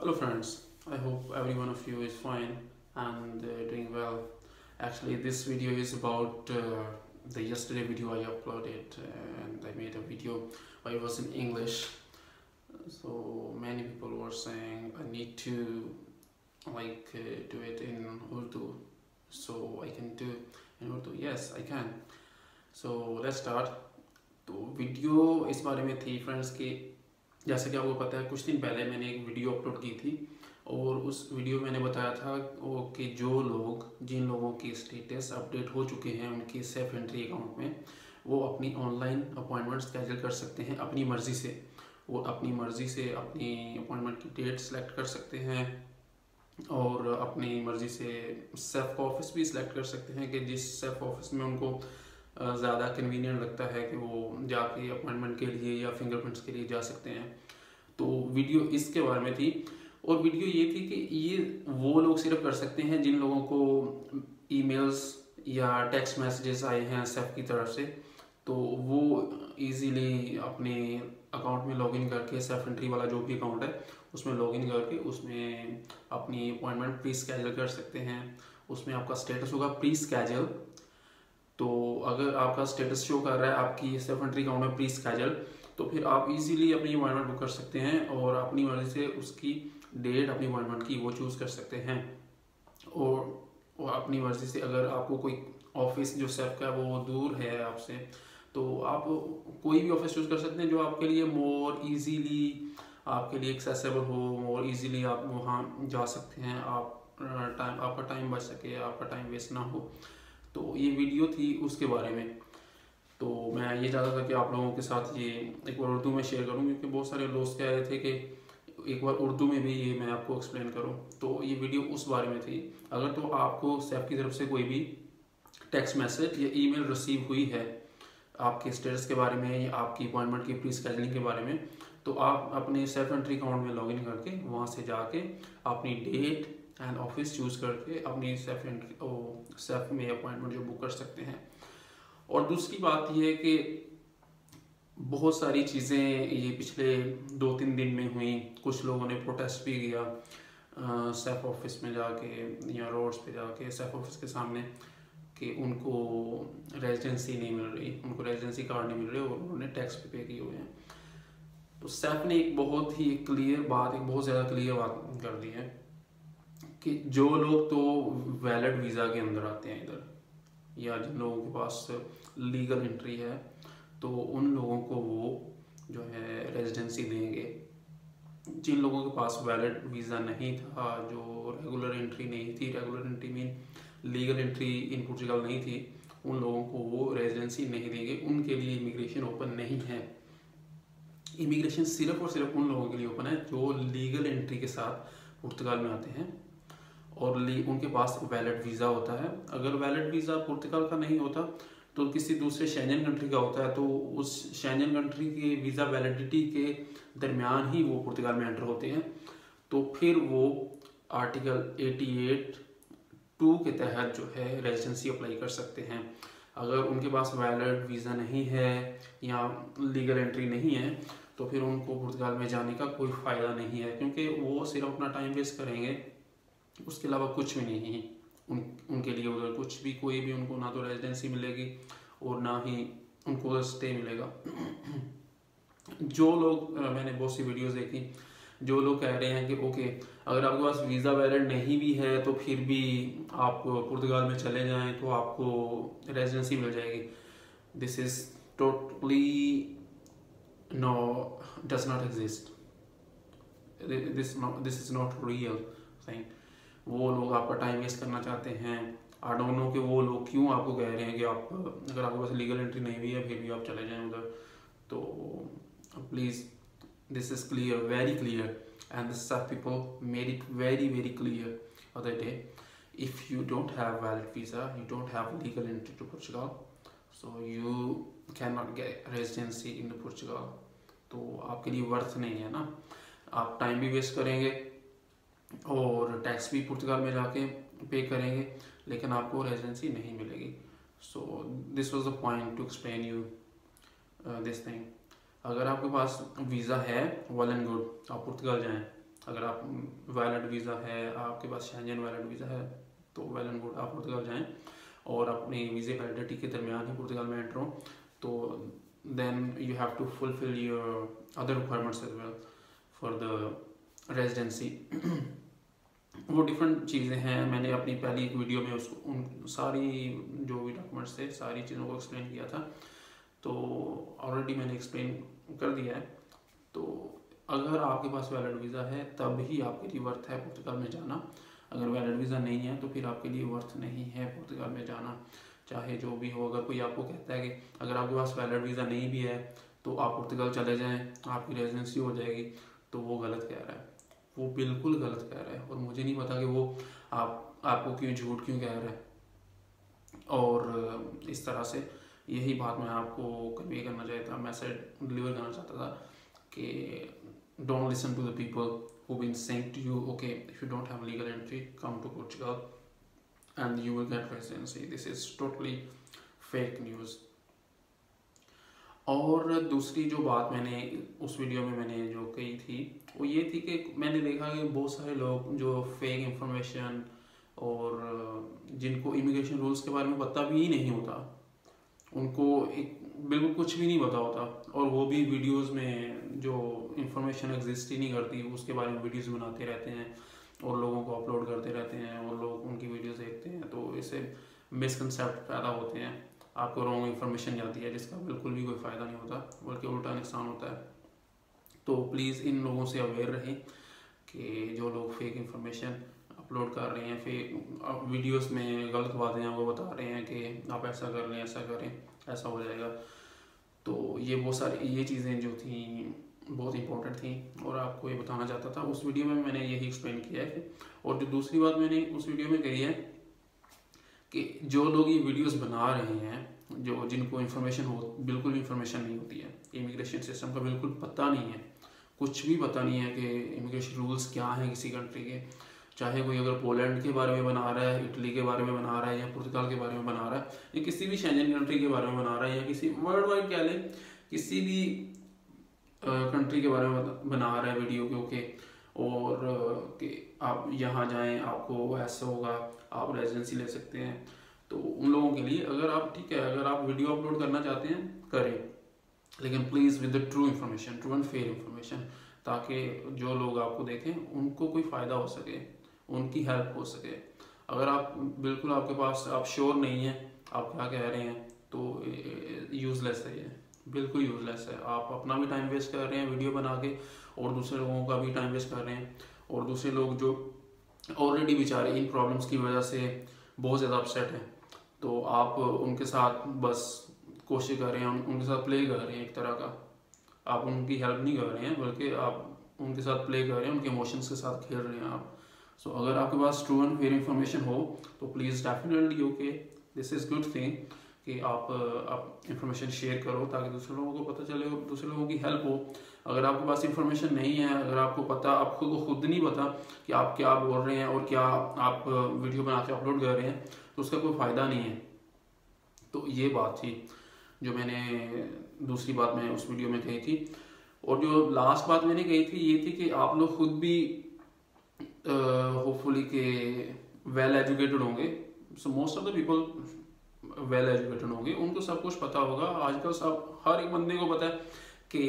Hello friends, I hope every one of you is fine and doing well. Actually, this video is about the yesterday video I uploaded, and I made a video, but it was in English. So many people were saying I need to do it in Urdu, so I can do in Urdu. Yes, I can. So let's start. तो video इस बारे में थी friends कि जैसे कि आपको पता है कुछ दिन पहले मैंने एक वीडियो अपलोड की थी और उस वीडियो में मैंने बताया था कि जिन लोगों की स्टेटस अपडेट हो चुके हैं उनके सेफ एंट्री अकाउंट में वो अपनी ऑनलाइन अपॉइंटमेंट स्केड्यूल कर सकते हैं अपनी मर्ज़ी से। वो अपनी मर्ज़ी से अपनी अपॉइंटमेंट की डेट सेलेक्ट कर सकते हैं और अपनी मर्ज़ी से सेफ ऑफिस भी सिलेक्ट कर सकते हैं कि जिस सेफ ऑफिस में उनको ज़्यादा कन्वीनियंट लगता है कि वो जाके अपॉइंटमेंट के लिए या फिंगरप्रिंट्स के लिए जा सकते हैं। तो वीडियो इसके बारे में थी और वीडियो ये थी कि ये वो लोग सिर्फ कर सकते हैं जिन लोगों को ईमेल्स या टेक्स्ट मैसेजेस आए हैं सेफ की तरफ से, तो वो इजीली अपने अकाउंट में लॉगिन करके सेफ एंट्री वाला जो भी अकाउंट है उसमें लॉगिन करके उसमें अपनी अपॉइंटमेंट प्री स्केड्यूल कर सकते हैं। उसमें आपका स्टेटस होगा प्री स्केड्यूल। तो अगर आपका स्टेटस शो कर रहा है आपकी सेफ एंट्री अकाउंट में प्री स्केड्यूल, तो फिर आप इजीली अपनी अपॉइंटमेंट बुक कर सकते हैं और अपनी मर्जी से उसकी डेट अपनी अपॉइंटमेंट की वो चूज़ कर सकते हैं। और अपनी मर्जी से अगर आपको कोई ऑफिस जो सेफ का है वो दूर है आपसे, तो आप कोई भी ऑफिस चूज़ कर सकते हैं जो आपके लिए मोर इजीली आपके लिए एक्सेसिबल हो, मोर इजीली आप वहाँ जा सकते हैं, आपका टाइम बच सके, आपका टाइम वेस्ट ना हो। तो ये वीडियो थी उसके बारे में। तो मैं ये चाहता था कि आप लोगों के साथ ये एक बार उर्दू में शेयर करूं क्योंकि बहुत सारे लोग कह रहे थे कि एक बार उर्दू में भी ये मैं आपको एक्सप्लेन करूं। तो ये वीडियो उस बारे में थी। अगर तो आपको सेफ की तरफ से कोई भी टेक्स्ट मैसेज या ईमेल रिसीव हुई है आपके स्टेटस के बारे में या आपकी अपॉइंटमेंट की प्री स्केड्यूलिंग के बारे में, तो आप अपने सेफ एंट्री अकाउंट में लॉगिन करके वहाँ से जाके अपनी डेट एंड ऑफिस चूज़ करके अपनी सेफ में अपॉइंटमेंट जो बुक कर सकते हैं। और दूसरी बात यह है कि बहुत सारी चीज़ें ये पिछले 2-3 दिन में हुई। कुछ लोगों ने प्रोटेस्ट भी किया सेफ ऑफिस में जाके या रोड्स पे जाके सेफ ऑफिस के सामने कि उनको रेजिडेंसी नहीं मिल रही, उनको रेजिडेंसी कार्ड नहीं मिल रहे और उन्होंने टैक्स भी पे किए हुए हैं। तो सेफ ने एक बहुत ही क्लियर बात, एक बहुत ज़्यादा क्लियर बात कर दी है कि जो लोग तो वैलिड वीज़ा के अंदर आते हैं इधर, या जिन लोगों के पास लीगल एंट्री है, तो उन लोगों को वो जो है रेजिडेंसी देंगे। जिन लोगों के पास वैलिड वीज़ा नहीं था, जो रेगुलर एंट्री नहीं थी, regular entry mean legal entry in Portugal नहीं थी, उन लोगों को वो रेजिडेंसी नहीं देंगे। उनके लिए इमिग्रेशन ओपन नहीं है। इमिग्रेशन सिर्फ और सिर्फ उन लोगों के लिए ओपन है जो लीगल एंट्री के साथ पुर्तगाल में आते हैं और उनके पास वैलिड वीज़ा होता है। अगर वैलिड वीज़ा पुर्तगाल का नहीं होता तो किसी दूसरे शेंजन कंट्री का होता है, तो उस शेंजन कंट्री के वीज़ा वैलिडिटी के दरमियान ही वो पुर्तगाल में एंटर होते हैं। तो फिर वो आर्टिकल 88(2) के तहत जो है रेजिडेंसी अप्लाई कर सकते हैं। अगर उनके पास वैलिड वीज़ा नहीं है या लीगल एंट्री नहीं है तो फिर उनको पुर्तगाल में जाने का कोई फ़ायदा नहीं है, क्योंकि वो सिर्फ अपना टाइम वेस्ट करेंगे, उसके अलावा कुछ भी नहीं है उनके लिए उधर कुछ भी, कोई भी उनको ना तो रेजिडेंसी मिलेगी और ना ही उनको स्टे मिलेगा। जो लोग मैंने बहुत सी वीडियोस देखी, जो लोग कह रहे हैं कि ओके अगर आपके पास वीज़ा वैलिड नहीं भी है तो फिर भी आप पुर्तगाल में चले जाएं तो आपको रेजिडेंसी मिल जाएगी। This is totally no, does not exist, this is not real thing. वो लोग आपका टाइम वेस्ट करना चाहते हैं। आई डोंट नो कि वो लोग क्यों आपको कह रहे हैं कि आप अगर आपके पास लीगल एंट्री नहीं भी है फिर भी आप चले जाएं उधर। तो please, this is clear, very clear, and the South people made it very very clear other day. If you don't have valid visa, you don't have legal entry to Portugal, so you cannot get residency in Portugal. तो आपके लिए worth नहीं है ना, आप time भी waste करेंगे और टैक्स भी पुर्तगाल में जाके पे करेंगे लेकिन आपको रेजिडेंसी नहीं मिलेगी। So this was the point two explain you this thing. अगर आपके पास वीज़ा है वेल एंड गुड, आप पुर्तगाल जाएं, अगर आप वैलिड वीज़ा है, आपके पास शेंजन वैलिड वीज़ा है, तो वेल एंड गुड, आप पुर्तगाल जाएँ और अपनी वीज़े वैलिडिटी के दरमियान ही पुर्तगाल में एंटर हो, तो then you have to fulfil your other requirements as well for the residency. वो डिफरेंट चीज़ें हैं। मैंने अपनी पहली वीडियो में उसको उन सारी जो भी डॉक्यूमेंट्स थे सारी चीज़ों को एक्सप्लेन किया था, तो ऑलरेडी मैंने एक्सप्लेन कर दिया है। तो अगर आपके पास वैलिड वीज़ा है तब ही आपके लिए वर्थ है पुर्तगाल में जाना। अगर वैलिड वीज़ा नहीं है तो फिर आपके लिए वर्थ नहीं है पुर्तगाल में जाना, चाहे जो भी हो। अगर कोई आपको कहता है कि अगर आपके पास वैलिड वीज़ा नहीं भी है तो आप पुर्तगाल चले जाएं, आपकी रेजिडेंसी हो जाएगी, तो वो गलत कह रहा है, वो बिल्कुल गलत कह रहा है। और मुझे नहीं पता कि वो आपको क्यों झूठ क्यों कह रहा है। और इस तरह से यही बात मैं आपको कन्वे करना चाहता था, मैसेज डिलीवर करना चाहता था कि don't listen to the people who've been saying to you, okay, if you don't have legal entry, come to Portugal and you will get residency. This is totally fake news. और दूसरी जो बात मैंने उस वीडियो में मैंने जो कही थी वो ये थी कि मैंने देखा कि बहुत सारे लोग जो फेक इंफॉर्मेशन और जिनको इमिग्रेशन रूल्स के बारे में पता भी नहीं होता, उनको एक बिल्कुल कुछ भी नहीं पता होता, और वो भी वीडियोस में जो इंफॉर्मेशन एग्जिस्ट ही नहीं करती उसके बारे में वीडियोस बनाते रहते हैं और लोगों को अपलोड करते रहते हैं और लोग उनकी वीडियोस देखते हैं, तो इससे मिसकंसेप्ट पैदा होते हैं, आपको रॉन्ग इन्फॉर्मेशन जाती है जिसका बिल्कुल भी कोई फ़ायदा नहीं होता बल्कि उल्टा नुकसान होता है। तो प्लीज़ इन लोगों से अवेयर रहें कि जो लोग फेक इंफॉर्मेशन अपलोड कर रहे हैं, फेक वीडियोस में गलत बातें आपको बता रहे हैं कि आप ऐसा कर लें, ऐसा करें, ऐसा हो जाएगा। तो ये बहुत सारी ये चीज़ें जो थी बहुत इंपॉर्टेंट थी और आपको ये बताना चाहता था। उस वीडियो में मैंने यही एक्सप्लेन किया है। और जो दूसरी बात मैंने उस वीडियो में कही है कि जो लोग ये वीडियोस बना रहे हैं, जो जिनको इन्फॉर्मेशन हो बिल्कुल इन्फॉर्मेशन नहीं होती है, इमिग्रेशन सिस्टम का बिल्कुल पता नहीं है, कुछ भी पता नहीं है कि इमिग्रेशन रूल्स क्या हैं किसी कंट्री के, चाहे कोई अगर पोलैंड के बारे में बना रहा है, इटली के बारे में बना रहा है, या पुर्तगाल के बारे में बना रहा है, या किसी भी शेंजन कंट्री के बारे में बना रहा है, या किसी वर्ल्ड वाइड कह लें किसी भी कंट्री के बारे में बना रहा है वीडियो क्योंकि और कि आप यहाँ जाएं आपको ऐसा होगा, आप रेजिडेंसी ले सकते हैं, तो उन लोगों के लिए अगर आप ठीक है अगर आप वीडियो अपलोड करना चाहते हैं करें, लेकिन please with the true information, true and fair information, ताकि जो लोग आपको देखें उनको कोई फ़ायदा हो सके, उनकी हेल्प हो सके। अगर आप बिल्कुल आपके पास आप श्योर नहीं है आप क्या कह रहे हैं तो यूज़लेस है, ये बिल्कुल यूज़लेस है। आप अपना भी टाइम वेस्ट कर रहे हैं वीडियो बना के और दूसरे लोगों का भी टाइम वेस्ट कर रहे हैं, और दूसरे लोग जो ऑलरेडी बेचारे इन प्रॉब्लम्स की वजह से बहुत ज़्यादा अपसेट हैं, तो आप उनके साथ बस कोशिश कर रहे हैं, उनके साथ प्ले कर रहे हैं, एक तरह का आप उनकी हेल्प नहीं कर रहे हैं बल्कि आप उनके साथ प्ले कर रहे हैं, उनके इमोशंस के साथ खेल रहे हैं आप। सो अगर आपके पास ट्रू एंड फेयर इन्फॉर्मेशन हो तो please definitely okay, this is good thing कि आप इंफॉर्मेशन शेयर करो ताकि दूसरे लोगों को पता चले और दूसरे लोगों की हेल्प हो। अगर आपके पास इंफॉर्मेशन नहीं है, अगर आपको पता आपको खुद नहीं पता कि आप क्या बोल रहे हैं और क्या आप वीडियो बना के अपलोड कर रहे हैं, तो उसका कोई फ़ायदा नहीं है। तो ये बात थी जो मैंने दूसरी बात मैं उस वीडियो में कही थी। और जो लास्ट बात मैंने कही थी ये थी कि आप लोग खुद भी होपफुली के वेल एजुकेटेड होंगे। So most of the people well educated होंगे, उनको सब कुछ पता होगा। आजकल सब हर एक बंदे को पता है कि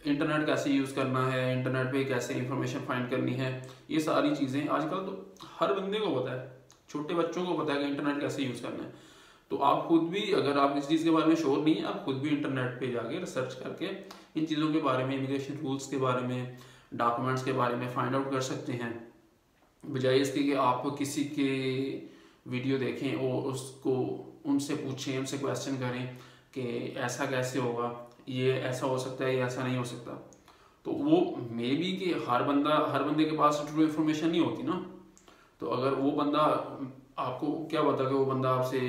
इंटरनेट कैसे यूज़ करना है, इंटरनेट पे कैसे इंफॉर्मेशन फाइंड करनी है, ये सारी चीज़ें आजकल तो हर बंदे को पता है, छोटे बच्चों को पता है कि इंटरनेट कैसे यूज़ करना है। तो आप खुद भी अगर आप इस चीज़ के बारे में श्योर नहीं है, आप खुद भी इंटरनेट पे जाके रिसर्च करके इन चीज़ों के बारे में, इमिग्रेशन रूल्स के बारे में, डॉक्यूमेंट्स के बारे में फाइंड आउट कर सकते हैं, बजाय इसके कि आप किसी के वीडियो देखें और उसको उनसे पूछें, उनसे क्वेश्चन करें कि ऐसा कैसे होगा, ये ऐसा हो सकता है, ये ऐसा नहीं हो सकता। तो वो मे बी कि हर बंदे के पास ट्रू इन्फॉर्मेशन नहीं होती ना। तो अगर वो बंदा, आपको क्या पता कि वो बंदा आपसे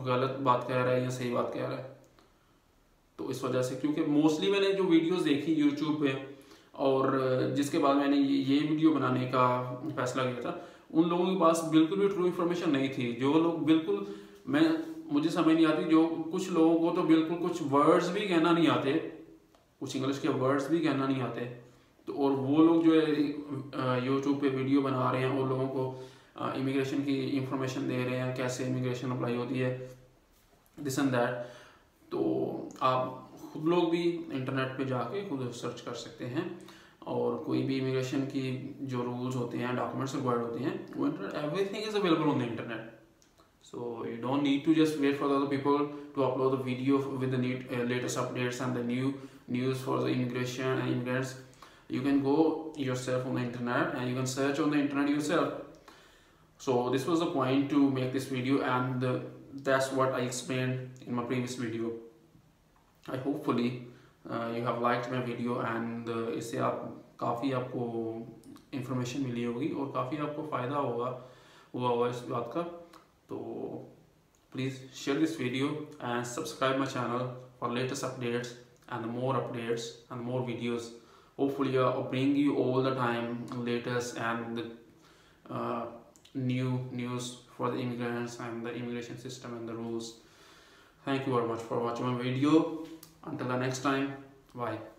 गलत बात कह रहा है या सही बात कह रहा है। तो इस वजह से, क्योंकि मोस्टली मैंने जो वीडियोस देखी यूट्यूब पे और जिसके बाद मैंने ये वीडियो बनाने का फैसला किया था, उन लोगों के पास बिल्कुल भी ट्रू इन्फॉर्मेशन नहीं थी। जो लोग बिल्कुल, मुझे समझ नहीं आती, जो कुछ लोगों को तो बिल्कुल कुछ वर्ड्स भी कहना नहीं आते, कुछ इंग्लिश के वर्ड्स भी कहना नहीं आते, तो और वो लोग जो है यूट्यूब पे वीडियो बना रहे हैं और लोगों को इमिग्रेशन की इंफॉर्मेशन दे रहे हैं, कैसे इमिग्रेशन अप्लाई होती है, दिस एंड दैट। तो आप खुद लोग भी इंटरनेट पे जाके खुद सर्च कर सकते हैं, और कोई भी इमिग्रेशन की जो रूल्स होते हैं, डॉक्यूमेंट्स रिक्वायर्ड होते हैं, वो everything is available on the internet. So you don't need to just wait for the other people to upload the video with the latest updates and the new news for the immigration and immigrants. You can go yourself on the internet and you can search on the internet yourself. So this was the point to make this video, and that's what I explained in my previous video. I hopefully you have liked my video, and इससे आप काफ़ी आपको information मिली होगी और काफ़ी आपको फ़ायदा हुआ होगा इस बात का। तो please share this video and subscribe my channel for latest updates and more videos. Hopefully I'll bring you all the time latest and new news for the immigrants and the immigration system and the rules. Thank you very much for watching my video. Until the next time, bye.